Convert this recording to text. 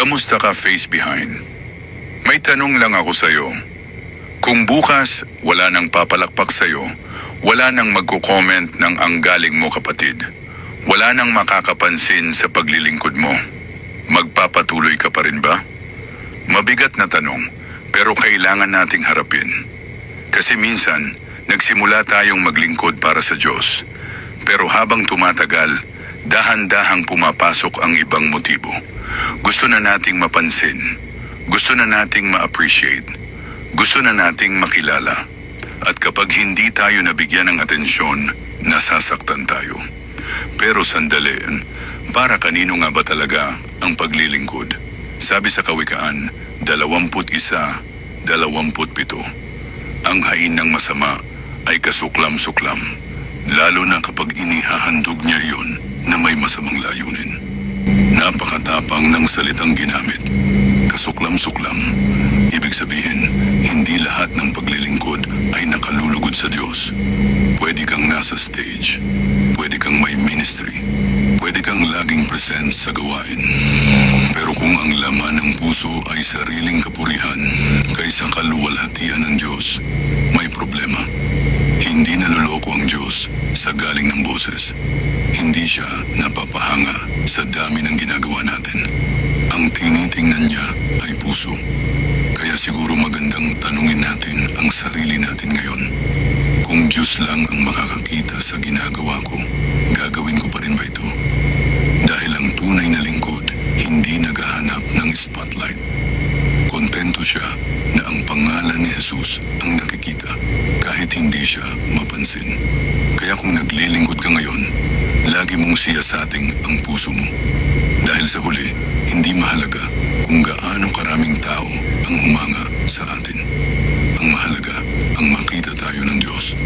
Kamusta ka, Face Behind? May tanong lang ako sa'yo. Kung bukas wala nang papalakpak sa'yo, wala nang magko-comment ng ang galing mo kapatid, wala nang makakapansin sa paglilingkod mo, magpapatuloy ka pa rin ba? Mabigat na tanong, pero kailangan nating harapin. Kasi minsan, nagsimula tayong maglingkod para sa Diyos. Pero habang tumatagal, dahan-dahang pumapasok ang ibang motibo. Gusto na nating mapansin. Gusto na nating ma-appreciate. Gusto na nating makilala. At kapag hindi tayo nabigyan ng atensyon, nasasaktan tayo. Pero sandali, para kanino nga ba talaga ang paglilingkod? Sabi sa Kawikaan, 21:27. Ang hain ng masama ay kasuklam-suklam, lalo na kapag inihahandog niya iyon na may masamang layunin. Napakatapang ng salitang ginamit, kasuklam-suklam. Ibig sabihin, hindi lahat ng paglilingkod ay nakalulugod sa Diyos. Pwede kang nasa stage, pwede kang may ministry, pwede kang laging present sa gawain. Pero kung ang laman ng puso ay sariling kapurihan kaysa kaluwalhatian ng Diyos, may problema. Hindi naloloko ang Diyos sa galing ng boses. Hindi siya napapahanga sa dami ng ginagawa natin. Ang tinitingnan niya ay puso. Kaya siguro magandang tanungin natin ang sarili natin ngayon. Kung Diyos lang ang makakakita sa ginagawa ko, gagawin ko pa rin ba ito? Dahil ang tunay na lingkod, hindi naghahanap ng spotlight. Kontento siya na ang pangalan ni Jesus ang nakikita kahit hindi siya mapansin. Kaya kung naglilingkod ka ngayon, lagi mong siyasating ang puso mo. Dahil sa huli, hindi mahalaga kung gaano karaming tao ang humanga sa atin. Ang mahalaga ang makita tayo ng Diyos.